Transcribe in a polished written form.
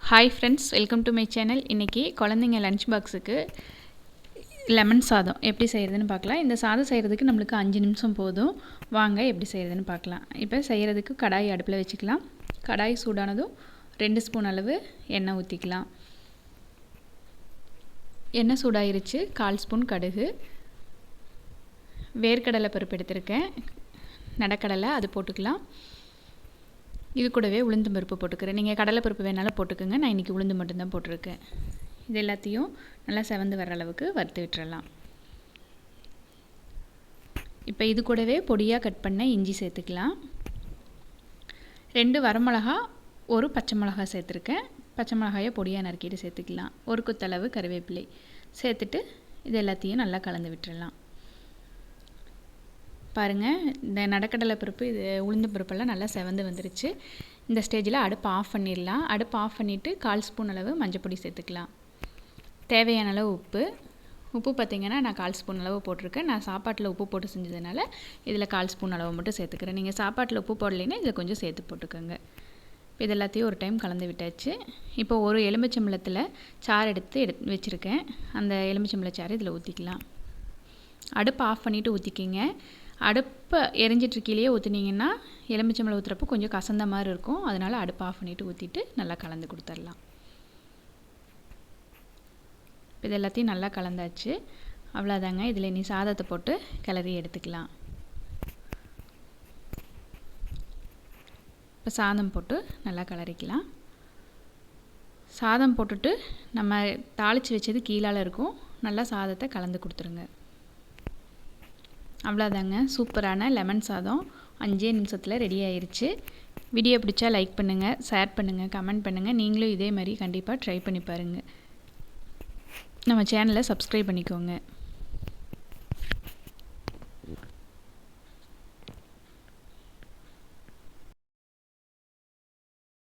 Hi friends, welcome to my channel. இன்றைக்கி குழந்தைங்க lunch பாக்ஸுக்கு லெமன் சாதம் எப்படி செய்கிறதுன்னு பார்க்கலாம். இந்த சாதம் செய்கிறதுக்கு நம்மளுக்கு 5 நிமிஷம் போதும். வாங்க எப்படி செய்கிறதுன்னு பார்க்கலாம். இப்போ செய்கிறதுக்கு கடாய் அடுப்பில் வச்சுக்கலாம். கடாய் சூடானதும் 2 ஸ்பூன் அளவு எண்ணெய் ஊற்றிக்கலாம். எண்ணெய் சூடாயிருச்சு. 1/4 ஸ்பூன் கடுகு, வேர்க்கடலை பருப்பு எடுத்திருக்கேன், நடக்கடலை அது போட்டுக்கலாம். இது கூடவே உளுந்து பருப்பு போட்டுக்கிறேன். நீங்கள் கடலை பருப்பு வேணாலும் போட்டுக்கோங்க. நான் இன்றைக்கி உளுந்து மட்டும்தான் போட்டிருக்கேன். இது எல்லாத்தையும் நல்லா செவந்து வர அளவுக்கு வறுத்து விட்டுறலாம். இப்போ இது கூடவே பொடியாக கட் பண்ண இஞ்சி சேர்த்துக்கலாம். 2 வரமிளகா, 1 பச்சை மிளகா சேர்த்துருக்கேன். பச்சை மிளகாயை பொடியாக நறுக்கிட்டு சேர்த்துக்கலாம். 1 கொத்தளவு கருவேப்பிலை சேர்த்துட்டு இது எல்லாத்தையும் நல்லா கலந்து விட்டுறலாம். பாருங்கள், இந்த நடக்கடலை பருப்பு, இது உளுந்து பருப்பெல்லாம் நல்லா செவந்து வந்துருச்சு. இந்த ஸ்டேஜில் அடுப்பு ஆஃப் பண்ணிடலாம். அடுப்பு ஆஃப் பண்ணிவிட்டு 1/4 ஸ்பூன் அளவு மஞ்சப்பொடி சேர்த்துக்கலாம். தேவையான அளவு உப்பு பார்த்திங்கன்னா நான் 1/4 ஸ்பூன் அளவு போட்டிருக்கேன். நான் சாப்பாட்டில் உப்பு போட்டு செஞ்சதுனால இதில் 1/4 ஸ்பூன் அளவு மட்டும் சேர்த்துக்கிறேன். நீங்கள் சாப்பாட்டில் உப்பு போடலைன்னா இதில் கொஞ்சம் சேர்த்து போட்டுக்கோங்க. இப்போ இது எல்லாத்தையும் ஒரு டைம் கலந்து விட்டாச்சு. இப்போ ஒரு எலுமிச்சம்பழத்தில் சாறு எடுத்து வச்சுருக்கேன். அந்த எலுமிச்சம்பழச்சாறு இதில் ஊற்றிக்கலாம். அடுப்பு ஆஃப் பண்ணிவிட்டு ஊற்றிக்கிங்க. அடுப்பை எரிஞ்சிட்ருக்கையிலேயே ஊற்றுனீங்கன்னா எலுமிச்சம்பழம் ஊற்றுறப்போ கொஞ்சம் கசந்த மாதிரி இருக்கும். அதனால் அடுப்பை ஆஃப் பண்ணிவிட்டு ஊற்றிட்டு நல்லா கலந்து கொடுத்துடலாம். இப்போ இது எல்லாத்தையும் நல்லா கலந்தாச்சு. அவ்வளோதாங்க. இதில் இனி சாதத்தை போட்டு கிளறி எடுத்துக்கலாம். இப்போ சாதம் போட்டு நல்லா கிளறிக்கலாம். சாதம் போட்டுட்டு நம்ம தாளித்து வச்சது கீழால் இருக்கும். நல்லா சாதத்தை கலந்து கொடுத்துருங்க. அவ்வளோதாங்க, சூப்பரான லெமன் சாதம் 5 நிமிஷத்தில் ரெடி ஆயிடுச்சு. வீடியோ பிடிச்சா லைக் பண்ணுங்கள், ஷேர் பண்ணுங்கள், கமெண்ட் பண்ணுங்கள். நீங்களும் இதே மாதிரி கண்டிப்பாக ட்ரை பண்ணி பாருங்கள். நம்ம சேனலை சப்ஸ்கிரைப் பண்ணிக்கோங்க.